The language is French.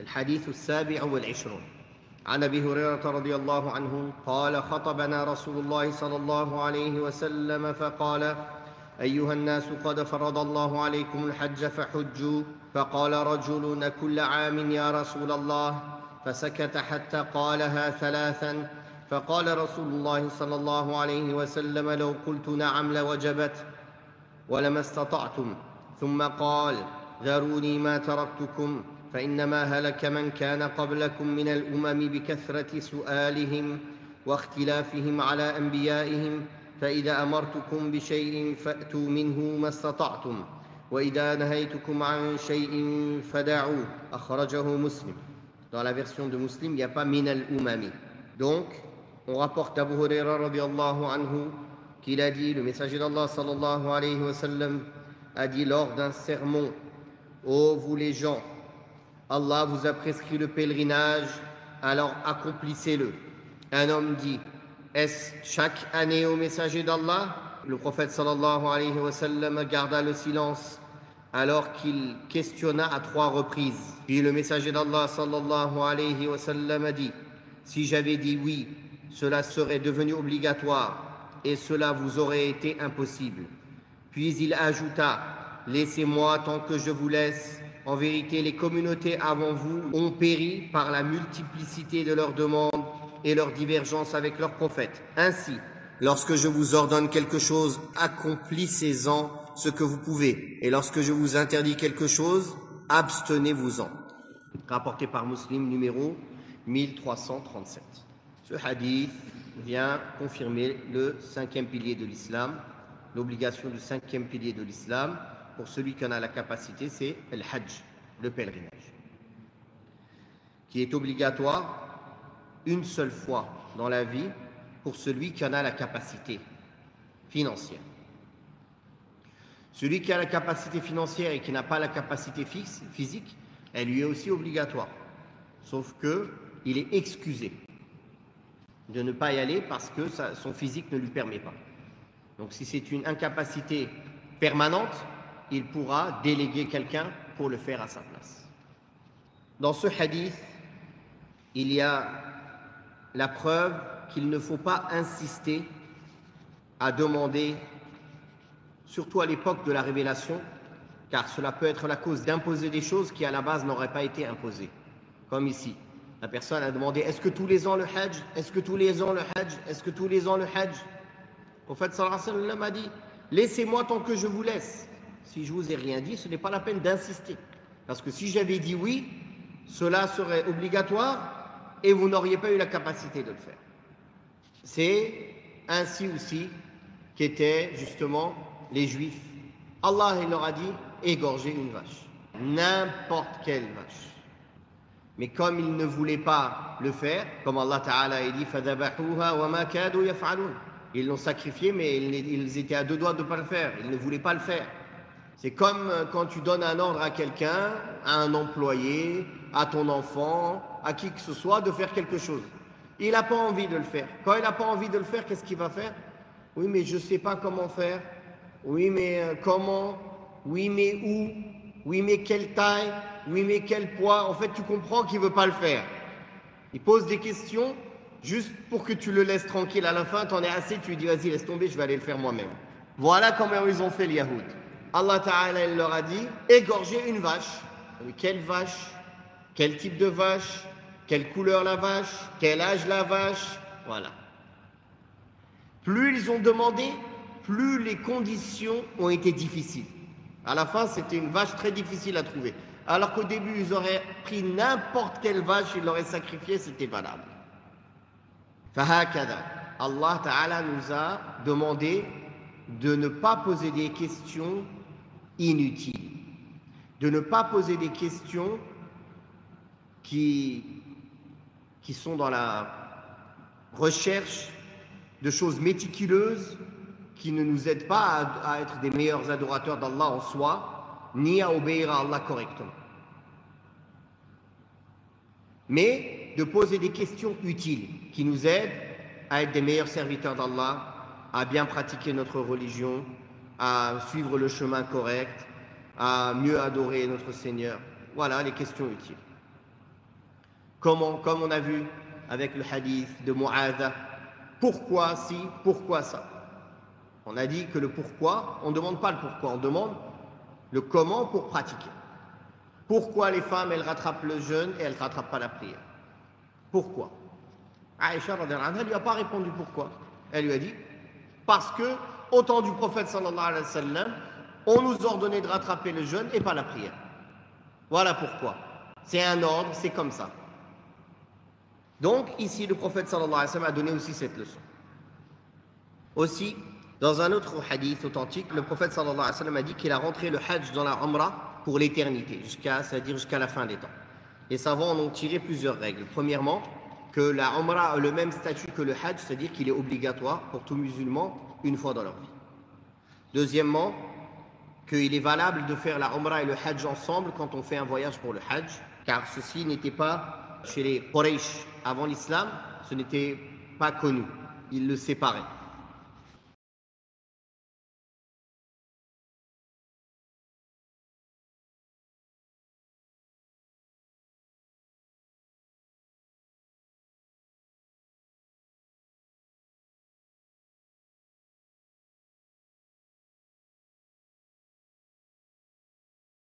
الحديث السابع والعشرون عن أبي هريرة رضي الله عنه قال خطبنا رسول الله صلى الله عليه وسلم فقال أيها الناس قد فرض الله عليكم الحج فحجوا فقال رجل كل عام يا رسول الله فسكت حتى قالها ثلاثا فقال رسول الله صلى الله عليه وسلم لو قلت نعم لوجبت ولما استطعتم ثم قال ذروني ما تركتكم فإنما هلك من كان قبلكم من الأمم بكثرة سؤالهم واختلافهم على أنبيائهم فإذا أمرتكم بشيء فأتوا منه ما استطعتم وإذا نهيتكم عن شيء فدعوه أخرجه مسلم. Dans la version de Muslim, il n'y a pas min al-umami. Donc, on rapporte d'Abu Huraira radiyallahu anhu qu'il a dit, le messager d'Allah sallallahu alayhi wa sallam a dit lors d'un sermon: ô vous les gens, Allah vous a prescrit le pèlerinage, alors accomplissez-le. Un homme dit: est-ce chaque année au messager d'Allah? Le prophète sallallahu alayhi wa sallam garda le silence alors qu'il questionna à 3 reprises. Puis le messager d'Allah sallallahu alayhi wa sallam a dit: si j'avais dit oui, cela serait devenu obligatoire et cela vous aurait été impossible. Puis il ajouta: laissez-moi tant que je vous laisse. En vérité, les communautés avant vous ont péri par la multiplicité de leurs demandes et leurs divergences avec leurs prophètes. Ainsi, lorsque je vous ordonne quelque chose, accomplissez-en ce que vous pouvez. Et lorsque je vous interdis quelque chose, abstenez-vous-en. Rapporté par Muslim numéro 1337. Ce hadith vient confirmer le 5e pilier de l'islam, l'obligation du 5e pilier de l'islam. Pour celui qui en a la capacité, c'est le hajj, le pèlerinage, qui est obligatoire une seule fois dans la vie pour celui qui en a la capacité financière. Celui qui a la capacité financière et qui n'a pas la capacité physique, elle lui est aussi obligatoire, sauf qu'il est excusé de ne pas y aller parce que son physique ne lui permet pas. Donc si c'est une incapacité permanente, il pourra déléguer quelqu'un pour le faire à sa place. Dans ce hadith, il y a la preuve qu'il ne faut pas insister à demander, surtout à l'époque de la révélation, car cela peut être la cause d'imposer des choses qui à la base n'auraient pas été imposées. Comme ici, la personne a demandé: est-ce que tous les ans le hajj? Est-ce que tous les ans le hajj? Est-ce que tous les ans le hajj? Le prophète sallallahu alayhi wa sallam a dit: laissez-moi tant que je vous laisse. Si je vous ai rien dit, ce n'est pas la peine d'insister. Parce que si j'avais dit oui, cela serait obligatoire et vous n'auriez pas eu la capacité de le faire. C'est ainsi aussi qu'étaient justement les Juifs. Allah il leur a dit: égorgez une vache. N'importe quelle vache. Mais comme ils ne voulaient pas le faire, comme Allah Ta'ala a dit: فَذَبَحُوهَا وَمَا كَادُوا يَفْعَلُونَ. Ils l'ont sacrifié, mais ils étaient à 2 doigts de ne pas le faire. Ils ne voulaient pas le faire. C'est comme quand tu donnes un ordre à quelqu'un, à un employé, à ton enfant, à qui que ce soit, de faire quelque chose. Il n'a pas envie de le faire. Quand il n'a pas envie de le faire, qu'est-ce qu'il va faire? Oui, mais je ne sais pas comment faire. Oui, mais comment? Oui, mais où? Oui, mais quelle taille? Oui, mais quel poids? En fait, tu comprends qu'il ne veut pas le faire. Il pose des questions juste pour que tu le laisses tranquille. À la fin, tu en es assez, tu lui dis: vas-y, laisse tomber, je vais aller le faire moi-même. Voilà comment ils ont fait les Yahoud. Allah Ta'ala il leur a dit: égorgez une vache. Oui, quelle vache? Quel type de vache? Quelle couleur la vache? Quel âge la vache? Voilà. Plus ils ont demandé, plus les conditions ont été difficiles. À la fin, c'était une vache très difficile à trouver. Alors qu'au début, ils auraient pris n'importe quelle vache, ils l'auraient sacrifiée, c'était valable. Fahakada. Allah Ta'ala nous a demandé de ne pas poser des questions inutiles, de ne pas poser des questions qui sont dans la recherche de choses méticuleuses qui ne nous aident pas à être des meilleurs adorateurs d'Allah en soi, ni à obéir à Allah correctement. Mais de poser des questions utiles qui nous aident à être des meilleurs serviteurs d'Allah, à bien pratiquer notre religion, à suivre le chemin correct, à mieux adorer notre Seigneur. Voilà les questions utiles. Comment? Comme on a vu avec le hadith de Mu'adha. Pourquoi si, pourquoi ça? On a dit que le pourquoi, on ne demande pas le pourquoi, on demande le comment pour pratiquer. Pourquoi les femmes, elles rattrapent le jeûne et elles ne rattrapent pas la prière? Pourquoi? Aïcha, elle ne lui a pas répondu pourquoi. Elle lui a dit, parce que, au temps du prophète sallallahu alayhi wa sallam, on nous ordonnait de rattraper le jeûne et pas la prière. Voilà pourquoi. C'est un ordre, c'est comme ça. Donc, ici, le prophète sallallahu alayhi wa sallam a donné aussi cette leçon. Aussi, dans un autre hadith authentique, le prophète sallallahu alayhi wa sallam a dit qu'il a rentré le hajj dans la umrah pour l'éternité, c'est-à-dire jusqu'à la fin des temps. Les savants en ont tiré plusieurs règles. Premièrement, que la umrah a le même statut que le hajj, c'est-à-dire qu'il est obligatoire pour tout musulman une fois dans leur vie. Deuxièmement, qu'il est valable de faire la umrah et le hajj ensemble quand on fait un voyage pour le hajj, car ceci n'était pas chez les Quraysh avant l'islam, ce n'était pas connu, ils le séparaient.